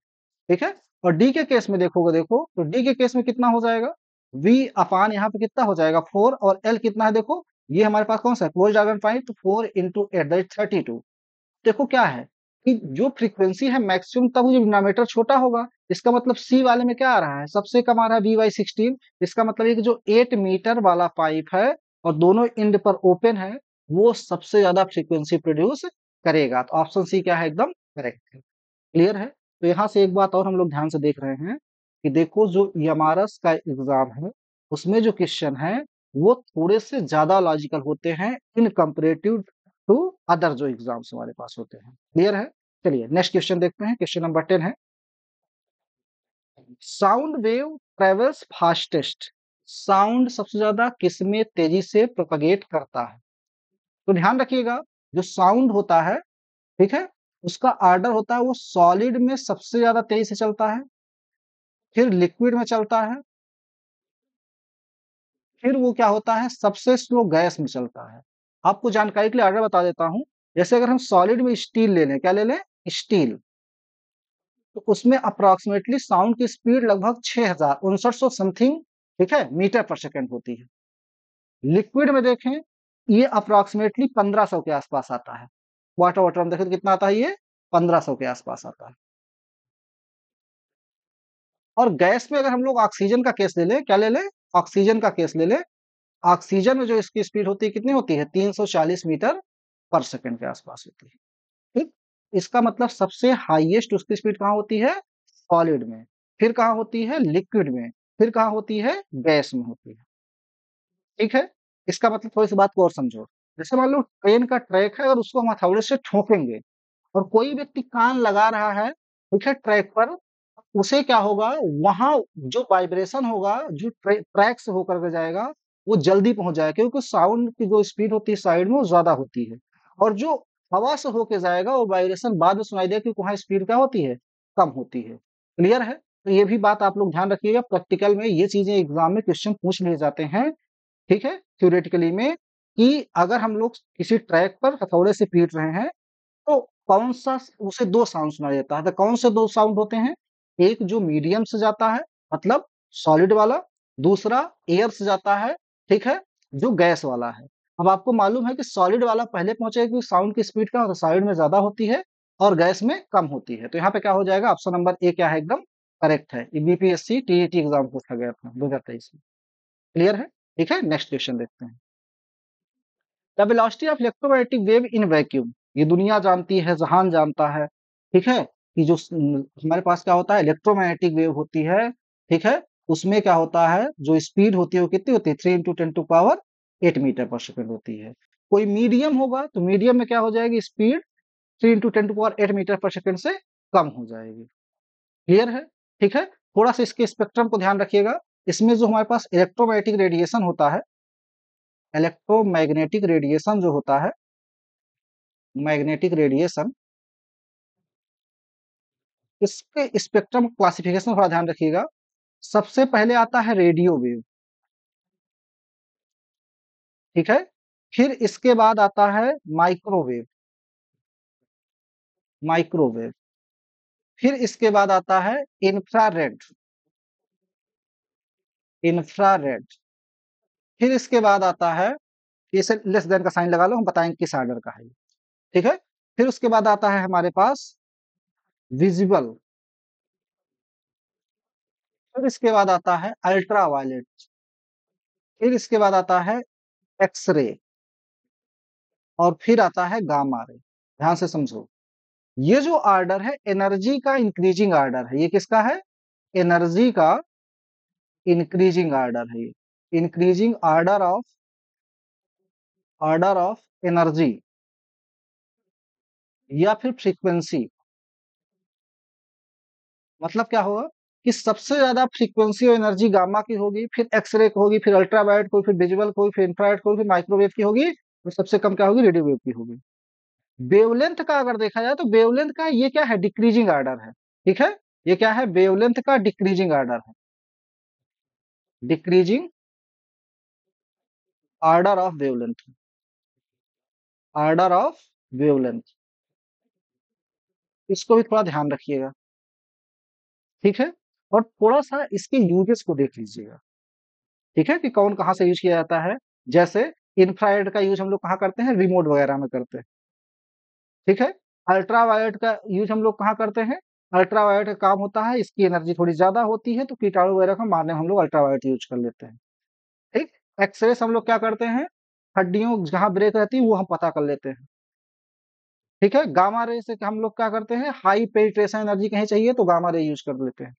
ठीक है? और डी के केस में देखोगे, देखो तो डी के केस में कितना हो जाएगा, V/, यहाँ पे कितना हो जाएगा 4, और एल कितना है देखो, ये हमारे पास कौन सा है, क्लोज्ड आर्गन पाइप। तो 4 × 8 दैट 32। देखो क्या है कि जो फ्रीक्वेंसी है मैक्सिमम, तब जो डिनोमिनेटर छोटा होगा। इसका मतलब सी वाले में क्या आ रहा है, सबसे कम आ रहा है V/16। इसका मतलब ये कि जो 8 मीटर वाला पाइप है और दोनों एंड पर ओपन है, वो सबसे ज्यादा फ्रीक्वेंसी प्रोड्यूस करेगा। तो ऑप्शन सी क्या है, एकदम करेक्ट है। क्लियर है? तो यहाँ से एक बात और हम लोग ध्यान से देख रहे हैं कि देखो जो यमारस का एग्जाम है, उसमें जो क्वेश्चन है वो थोड़े से ज्यादा लॉजिकल होते हैं इन कंपेरेटिव टू अदर जो एग्जाम्स हमारे पास होते हैं। क्लियर है? चलिए नेक्स्ट क्वेश्चन देखते हैं। क्वेश्चन नंबर 10 है, sound wave travels fastest. Sound सबसे ज्यादा किसमें तेजी से प्रोपगेट करता है? तो ध्यान रखिएगा, जो साउंड होता है, ठीक है, उसका ऑर्डर होता है, वो सॉलिड में सबसे ज्यादा तेजी से चलता है, फिर लिक्विड में चलता है, फिर वो क्या होता है, सबसे स्लो गैस में चलता है। आपको जानकारी के लिए ऑर्डर बता देता हूं। जैसे अगर हम सॉलिड में स्टील ले लें, क्या ले लें, स्टील, तो उसमें अप्रोक्सीमेटली साउंड की स्पीड लगभग 6,900 समथिंग, ठीक है, मीटर पर सेकंड होती है। लिक्विड में देखें, ये अप्रोक्सीमेटली 1500 के आसपास आता है। वाटर वाटर हम देखें तो कितना आता है, ये 1500 के आसपास आता है। और गैस में अगर हम लोग ऑक्सीजन का केस ले लें, क्या ले लें, ऑक्सीजन का केस ले लें, ऑक्सीजन में जो इसकी स्पीड होती है कितनी होती है, 340 मीटर पर सेकंड के आसपास होती है। ठीक? इसका मतलब सबसे हाईएस्ट उसकी स्पीड कहाँ होती है, सॉलिड में, फिर कहाँ होती है, लिक्विड में, फिर कहाँ होती है, गैस में होती है। ठीक है? इसका मतलब थोड़ी सी बात को और समझो। जैसे मान लो ट्रेन का ट्रैक है, अगर उसको हम हथौड़े से ठोकेंगे और कोई व्यक्ति कान लगा रहा है, ठीक है, ट्रैक पर, उसे क्या होगा, वहां जो वाइब्रेशन होगा, जो ट्रैक से होकर के जाएगा, वो जल्दी पहुंच जाएगा, क्योंकि साउंड की जो स्पीड होती है साइड में वो ज्यादा होती है। और जो हवा से होके जाएगा वो वाइब्रेशन बाद में सुनाई देगा, क्योंकि वहां स्पीड क्या होती है, कम होती है। क्लियर है? तो ये भी बात आप लोग ध्यान रखिएगा, प्रैक्टिकल में ये चीजें एग्जाम में क्वेश्चन पूछ लिए जाते हैं। ठीक है, थ्योरेटिकली में, कि अगर हम लोग किसी ट्रैक पर हथौड़े से पीट रहे हैं, तो कौन सा, उसे दो साउंड सुनाई देता है। तो कौन से दो साउंड होते हैं, एक जो मीडियम से जाता है, मतलब सॉलिड वाला, दूसरा एयर से जाता है, ठीक है, जो गैस वाला है। अब आपको मालूम है कि सॉलिड वाला पहले पहुंचेगा, क्योंकि साउंड की स्पीड क्या होता है, सॉलिड में ज्यादा होती है और गैस में कम होती है। तो यहाँ पे क्या हो जाएगा, ऑप्शन नंबर ए क्या है, एकदम करेक्ट है। बीपीएससी टीईटी एग्जाम पूछा गया था 2023 में। क्लियर है? ठीक है, नेक्स्ट क्वेश्चन देखते हैं। The velocity of electromagnetic wave in vacuum. ये दुनिया जानती है, जहान जानता है, ठीक है, कि जो हमारे पास क्या होता है, इलेक्ट्रोमैग्नेटिक वेव होती है, ठीक है, उसमें क्या होता है, जो स्पीड होती है वो कितनी होती है, 3 × 10⁸ मीटर पर सेकंड होती है। कोई मीडियम होगा तो मीडियम में क्या हो जाएगी, स्पीड 3 × 10⁸ मीटर पर सेकंड से कम हो जाएगी। क्लियर है? ठीक है, थोड़ा सा इसके स्पेक्ट्रम को ध्यान रखिएगा। इसमें जो हमारे पास इलेक्ट्रोमैग्नेटिक रेडिएशन होता है, इलेक्ट्रोमैग्नेटिक रेडिएशन जो होता है, मैग्नेटिक रेडिएशन, इसके स्पेक्ट्रम क्लासिफिकेशन थोड़ा ध्यान रखिएगा। सबसे पहले आता है रेडियो वेव, ठीक है, फिर इसके बाद आता है माइक्रोवेव, माइक्रोवेव, फिर इसके बाद आता है इंफ्रारेड, इंफ्रारेड, फिर इसके बाद आता है, इसे लेस देन का साइन लगा लो, हम बताएंगे किस ऑर्डर का है ये, ठीक है, फिर उसके बाद आता है हमारे पास विजिबल, फिर इसके बाद आता है अल्ट्रावायलेट, फिर इसके बाद आता है एक्स-रे और फिर आता है गामा रे। ध्यान से समझो। ये जो ऑर्डर है एनर्जी का इंक्रीजिंग ऑर्डर है। ये किसका है? एनर्जी का इंक्रीजिंग ऑर्डर है ये। इंक्रीजिंग ऑर्डर ऑफ एनर्जी या फिर फ्रीक्वेंसी। मतलब क्या होगा कि सबसे ज्यादा फ्रीक्वेंसी और एनर्जी गामा की होगी, फिर एक्सरे की होगी, फिर अल्ट्रावायलेट की होगी, फिर विजुअल की होगी, फिर इंफ्रारेड की होगी, फिर माइक्रोवेव की होगी, और सबसे कम क्या होगी? रेडियो वेव की होगी। वेवलेंथ का अगर देखा जाए तो वेवलेंथ का ये क्या है? डिक्रीजिंग ऑर्डर है। ठीक है, ये क्या है? वेवलेंथ का डिक्रीजिंग ऑर्डर है। Decreasing order of wavelength, order of wavelength, इसको भी थोड़ा ध्यान रखिएगा। ठीक है, और थोड़ा सा इसके यूजेस को देख लीजिएगा। ठीक है, कि कौन कहाँ से यूज किया जाता है। जैसे इंफ्रारेड का यूज हम लोग कहाँ करते हैं? रिमोट वगैरह में करते हैं। ठीक है, अल्ट्रावायलेट का यूज हम लोग कहाँ करते हैं? अल्ट्रावायलेट का काम होता है, इसकी एनर्जी थोड़ी ज्यादा होती है, तो कीटाणु वगैरह को मारने में हम लोग अल्ट्रावायलेट यूज कर लेते हैं। ठीक, एक्सरे से हम लोग क्या करते हैं? हड्डियों जहां ब्रेक रहती है वो हम पता कर लेते हैं। ठीक है, गामा रे से हम लोग क्या करते हैं? हाई पेनिट्रेशन एनर्जी कहीं चाहिए तो गामा रे यूज कर लेते हैं।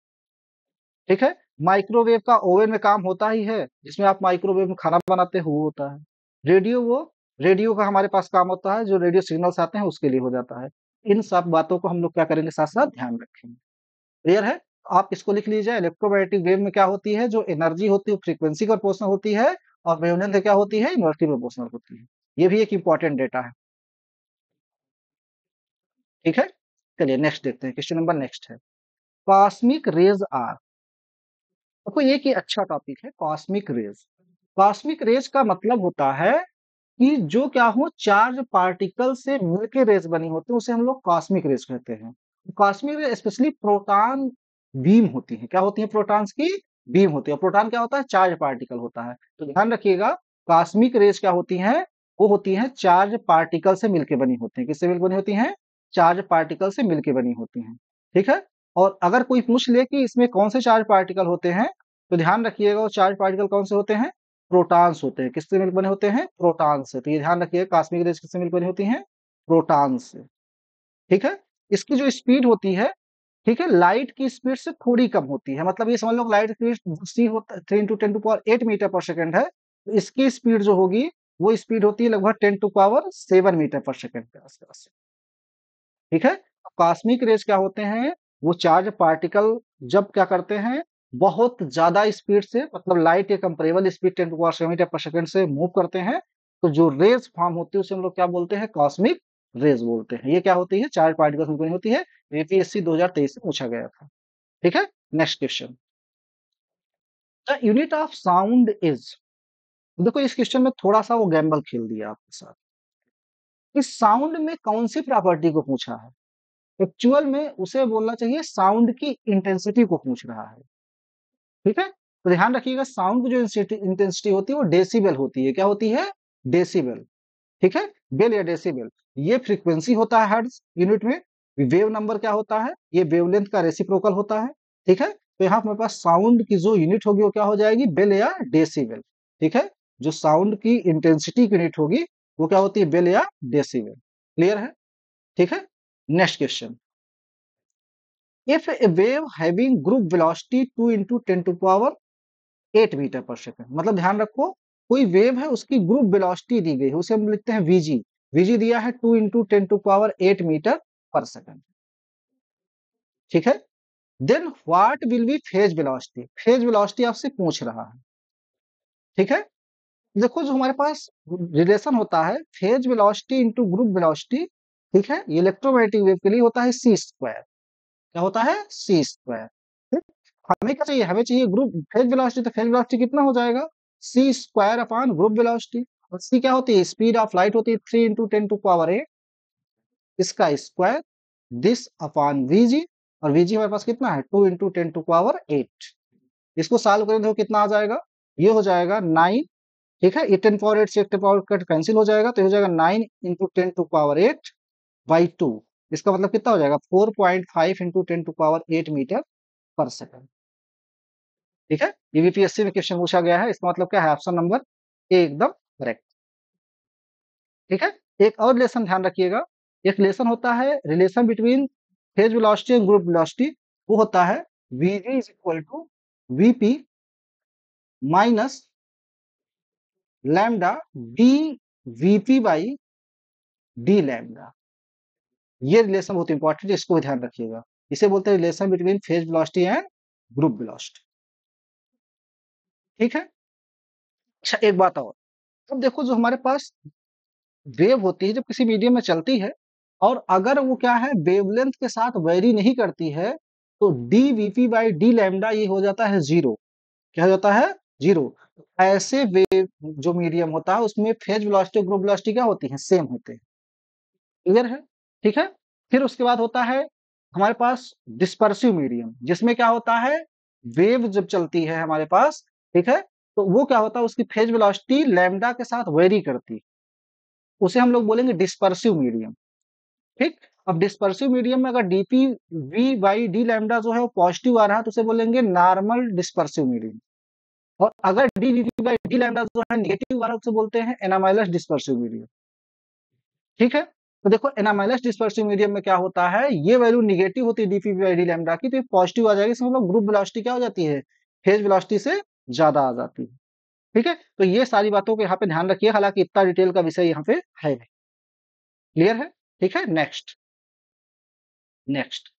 ठीक है, माइक्रोवेव का ओवन में काम होता ही है, जिसमें आप माइक्रोवेव में खाना बनाते हो, वो होता है। रेडियो वो रेडियो का हमारे पास काम होता है, जो रेडियो सिग्नल्स आते हैं उसके लिए हो जाता है। इन सब बातों को हम लोग क्या करेंगे? साथ साथ ध्यान रखेंगे। क्लियर है? आप इसको लिख लीजिए। इलेक्ट्रोमैग्नेटिक वेव में क्या होती है? जो एनर्जी होती है वो फ्रीक्वेंसी का प्रोपोर्शनल होती है, और वेवलेंथ क्या होती है? इनवर्सली प्रोपोर्शनल होती है। ये भी एक इंपॉर्टेंट डेटा है। ठीक है, चलिए नेक्स्ट देखते हैं। क्वेश्चन नंबर नेक्स्ट है, कॉस्मिक रेज आर। देखो ये कि अच्छा टॉपिक है कॉस्मिक रेज। कॉस्मिक रेज का मतलब होता है कि जो क्या हो, चार्ज पार्टिकल से मिलके रेज बनी होती है, उसे हम लोग कॉस्मिक रेज कहते हैं। Cosmic rays specially proton beam होती है। क्या होती है? प्रोटॉन्स की बीम होती है। प्रोटॉन क्या होता है? चार्ज पार्टिकल होता है। तो ध्यान रखिएगा, कॉस्मिक रेज क्या होती है? वो होती है चार्ज पार्टिकल से मिलके बनी होती है। किससे मिलकर बनी होती है? चार्ज पार्टिकल से मिलके बनी होती है। ठीक है, और अगर कोई पूछ ले कि इसमें कौन से चार्ज पार्टिकल होते हैं, तो ध्यान रखिएगा वो चार्ज पार्टिकल कौन से होते हैं? प्रोटॉन्स होते हैं। किससे मिलकर बने होते हैं? प्रोटॉन से। तो ये ध्यान रखिए, कॉस्मिक रेज किससे मिलकर बनी होती हैं? प्रोटॉन से। ठीक है, इसकी जो स्पीड होती है, ठीक है, लाइट की स्पीड से थोड़ी कम होती है। मतलब ये समझ लो लाइट की स्पीड सी होता है 3 × 10⁸ मीटर पर सेकंड है, तो इसकी स्पीड जो होगी वो स्पीड होती है लगभग 10⁷ मीटर पर सेकंड के आसपास। ठीक है, कॉस्मिक रेज क्या होते हैं? वो चार्ज पार्टिकल जब क्या करते हैं, बहुत ज्यादा स्पीड से, मतलब लाइट के कंपेरेबल स्पीड 10⁻⁷ मीटर पर सेकंड से मूव करते हैं, तो जो रेज फॉर्म होती है उसे हम लोग क्या बोलते हैं? कॉस्मिक रेज बोलते हैं। ये क्या होती है? चार्ज पार्टिकल से बनी होती है। यूपीएससी 2023 से पूछा गया था। ठीक है, next question, the unit of sound is. देखो इस क्वेश्चन में थोड़ा सा वो गैम्बल खेल दिया आपके साथ। इस साउंड में कौन सी प्रॉपर्टी को पूछा है? एक्चुअल में उसे बोलना चाहिए साउंड की इंटेंसिटी को पूछ रहा है। ठीक है, तो ध्यान रखिएगा, साउंड की जो इंटेंसिटी होती है वो डेसिबल होती है। क्या होती है? डेसिबल। ठीक है, बेल या डेसिबल। ये फ्रीक्वेंसी होता है हर्ट्ज यूनिट में। वेव नंबर क्या होता है? ये वेवलेंथ का रेसिप्रोकल होता है। ठीक है, तो यहाँ हमारे पास साउंड की जो यूनिट होगी वो क्या हो जाएगी? बेल या डेसिबल। ठीक है, जो साउंड की इंटेंसिटी की यूनिट होगी वो क्या होती है? बेल या डेसिबल। क्लियर है? ठीक है, next question, if a wave having group velocity 2 into 10 to power 8 metre पर सेकंड, मतलब ध्यान रखो कोई वेव है उसकी ग्रुप वेलोसिटी दी गई है, उसे हम लिखते हैं वीजी। वीजी दिया है 2 into 10 to power 8 मीटर पर सेकंड। ठीक है, then what will be phase velocity. Phase velocity आपसे पूछ रहा है। ठीक है, देखो जो हमारे पास रिलेशन होता है phase velocity into group velocity, ठीक है, ये इलेक्ट्रोमैग्नेटिक वेव के लिए होता है सी स्क्वायर। क्या होता है? सी स्क्वायर। हमें क्या चाहिए? हमें चाहिए ग्रुप फेज वेलोसिटी। तो फेज वेलोसिटी कितना हो जाएगा? सी स्क्वायर अपॉन ग्रुप वेलोसिटी। और सी क्या होती है? स्पीड ऑफ लाइट होती है 3 into 10⁸ इसका स्क्वायर, दिस अपॉन वीजी। और वीजी हमारे पास कितना है? 2 into 10⁸ इसको सॉल्व करें तो कितना आ जाएगा? ये हो जाएगा 9। ठीक है, ये 10⁸ से 1 कैंसिल हो जाएगा, तो ये हो जाएगा 9 into 10⁸ by 2 इसका मतलब कितना हो जाएगा 4.5 इंटू 10⁸ मीटर पर सेकंड। ठीक है, ये यूपीएससी में क्वेश्चन पूछा गया है, इसका मतलब क्या है, ऑप्शन नंबर ए एकदम करेक्ट। ठीक है, एक और रिलेशन ध्यान रखिएगा, एक रिलेशन होता है relation between phase velocity and group velocity, वो होता है VG is equal to VP minus lambda D VP by D lambda. ये रिलेशन बहुत इंपॉर्टेंट है, इसको भी ध्यान रखिएगा। इसे बोलते हैं relation between phase velocity and group velocity. ठीक है, अच्छा एक बात और, अब देखो जो हमारे पास वेव होती है जब किसी मीडियम में चलती है, और अगर वो क्या है वेवलेंथ के साथ वेरी नहीं करती है, तो D VP by D lambda ये हो जाता है जीरो। क्या हो जाता है, जीरो। ऐसे वेव जो मीडियम होता है उसमें फेज वेलोसिटी और ग्रुप वेलोसिटी क्या होती है, सेम होते हैं। क्लियर है, ठीक है। फिर उसके बाद होता है हमारे पास डिस्पर्सिव मीडियम, जिसमें क्या होता है वेव जब चलती है हमारे पास, ठीक है, तो वो क्या होता है उसकी फेज वेलोसिटी लैम्डा के साथ वेरी करती है, उसे हम लोग बोलेंगे डिस्पर्सिव मीडियम। ठीक, अब डिस्पर्सिव मीडियम में अगर DP V by D lambda जो है वो पॉजिटिव आ रहा है तो उसे बोलेंगे नॉर्मल डिस्पर्सिव मीडियम, और अगर D V by D lambda जो है नेगेटिव आ रहा है उसे बोलते हैं एनामाइलस डिस्पर्सिव मीडियम। ठीक है, तो देखो एनामाइलस डिस्पर्सिव मीडियम में क्या होता है, ये वैल्यू निगेटिव होती है डीपी बाई डी लैम्डा की, तो ये पॉजिटिव आ जाएगी, इसमें मतलब ग्रुप वेलोसिटी क्या हो जाती है, फेज वेलोसिटी से ज्यादा आ जाती है। ठीक है, तो ये सारी बातों को यहाँ पे ध्यान रखिए, हालांकि इतना डिटेल का विषय यहाँ पे है नहीं। क्लियर है, ठीक है। Next next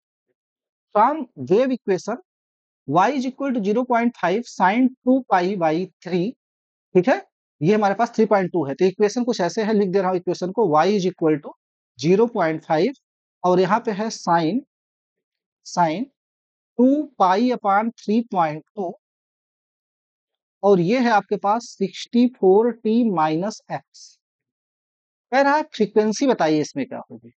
from wave equation y is equal to 0.5 sine 2 pi by 3। ठीक है, ये हमारे पास 3.2 है, तो इक्वेशन कुछ ऐसे है, लिख दे रहा हूं इक्वेशन को, y इज इक्वल टू 0.5 और यहाँ पे है साइन साइन 2 पाई अपान 3.2, और ये है आपके पास 64t माइनस एक्स। कह रहा है फ्रीक्वेंसी बताइए इसमें क्या होगी।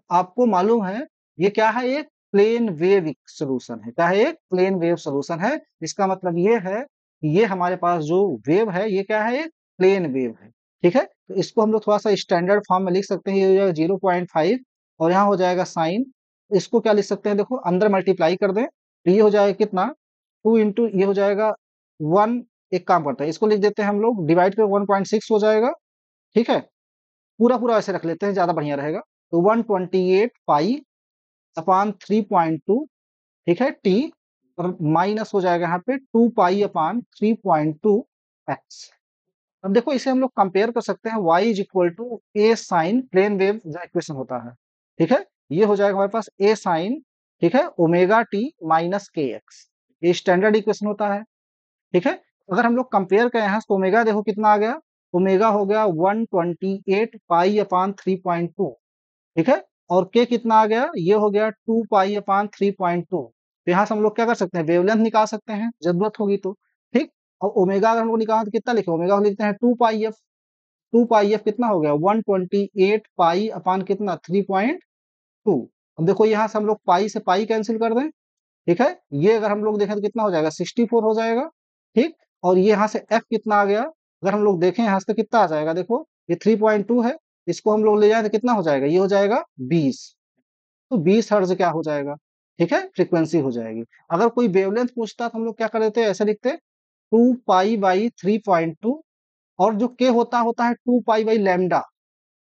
आपको मालूम है ये क्या है, एक प्लेन वेव सोल्यूशन है। क्या है, एक प्लेन वेव सोल्यूशन है। इसका मतलब ये है कि ये हमारे पास जो वेव है ये क्या है, एक प्लेन वेव है। ठीक है, तो इसको हम लोग थोड़ा सा स्टैंडर्ड फॉर्म में लिख सकते हैं, ये हो जाएगा 0.5 और यहाँ हो जाएगा साइन, इसको क्या लिख सकते हैं, देखो अंदर मल्टीप्लाई कर दें तो ये हो जाएगा कितना, 2 इंटू ये हो जाएगा 1। एक काम करते हैं इसको लिख देते हैं हम लोग डिवाइड कर 1.6 हो जाएगा। ठीक है, पूरा पूरा ऐसे रख लेते हैं, ज्यादा बढ़िया रहेगा। तो 128 पाई अपान 3.2, ठीक है, टी, और माइनस हो जाएगा यहाँ पे 2 पाई अपान 3.2 एक्स। अब देखो इसे हम लोग कंपेयर कर सकते हैं, y is equal to A sine plane wave जो इक्वेशन होता है। ठीक है, ये हो जाएगा हमारे पास ए साइन, ठीक है, ओमेगा टी माइनस के एक्स, ये स्टैंडर्ड इक्वेशन होता है। ठीक है, अगर हम लोग कंपेयर करें यहाँ तो ओमेगा देखो कितना आ गया, ओमेगा हो गया 128 पाई अपान 3.2। ठीक है, और के कितना आ गया, ये हो गया 2 पाई अपान 3.2। तो यहाँ से हम लोग क्या कर सकते हैं, वेवलेंथ निकाल सकते हैं जरूरत होगी तो। ठीक, और ओमेगा अगर हम लोग निकालें तो कितना लिखे, ओमेगा को लिखते हैं 2 पाई एफ। 2 पाई एफ कितना हो गया 128 पाई अपान कितना 3.2। अब देखो यहाँ से हम लोग पाई से पाई कैंसिल कर दें, ठीक है, ये अगर हम लोग देखें तो कितना हो जाएगा 64 हो जाएगा। ठीक, और ये यहाँ से एफ कितना आ गया, अगर हम लोग देखें यहाँ से तो कितना आ जाएगा, देखो ये 3.2 है, इसको हम लोग ले जाए तो कितना हो जाएगा, ये हो जाएगा 20। तो 20 हर्ट्ज क्या हो जाएगा, ठीक है, फ्रीक्वेंसी हो जाएगी। अगर कोई वेवलेंथ पूछता तो हम लोग क्या कर देते, ऐसे लिखते 2 पाई बाई 3.2, और जो के होता होता है 2 pi by lambda.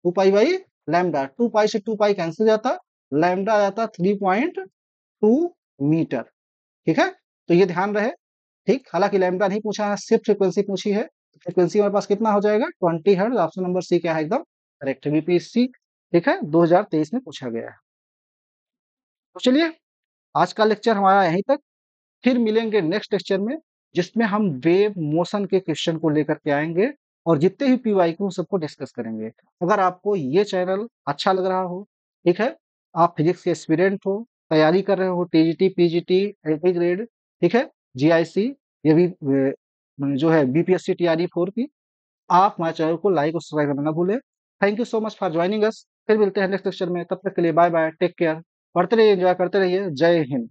2 pi by lambda, 2 पाई से 2 पाई कैंसिल जाता, लैम्डा आ जाता 3.2 मीटर। ठीक है, तो ये ध्यान रहे। ठीक, हालांकि लैम्डा नहीं पूछा है, सिर्फ फ्रीक्वेंसी पूछी है। फ्रीक्वेंसी हमारे पास कितना हो जाएगा 20 हर्ट्ज, ऑप्शन नंबर सी क्या है एकदम करेक्ट है, बीपीएससी। ठीक है, 2023 में पूछा गया है। तो चलिए आज का लेक्चर हमारा यहीं तक, फिर मिलेंगे नेक्स्ट लेक्चर में, जिसमें हम वेव मोशन के क्वेश्चन को लेकर के आएंगे और जितने भी पीवाईक्यू सबको डिस्कस करेंगे। अगर आपको ये चैनल अच्छा लग रहा हो, ठीक है, आप फिजिक्स के एस्पिरेंट हो, तैयारी कर रहे हो टीजीटी पीजीटी एलटी ग्रेड, ठीक है, जीआईसी, ये भी जो है बीपीएससी टीआरई 4 की, आप हमारे चैनल को लाइक और सब्सक्राइब करना ना भूलें। Thank you so much for joining us, फिर मिलते हैं नेक्स्ट लेक्चर में, तब तक के लिए बाय बाय, टेक केयर, पढ़ते रहिए, एंजॉय करते रहिए, जय हिंद।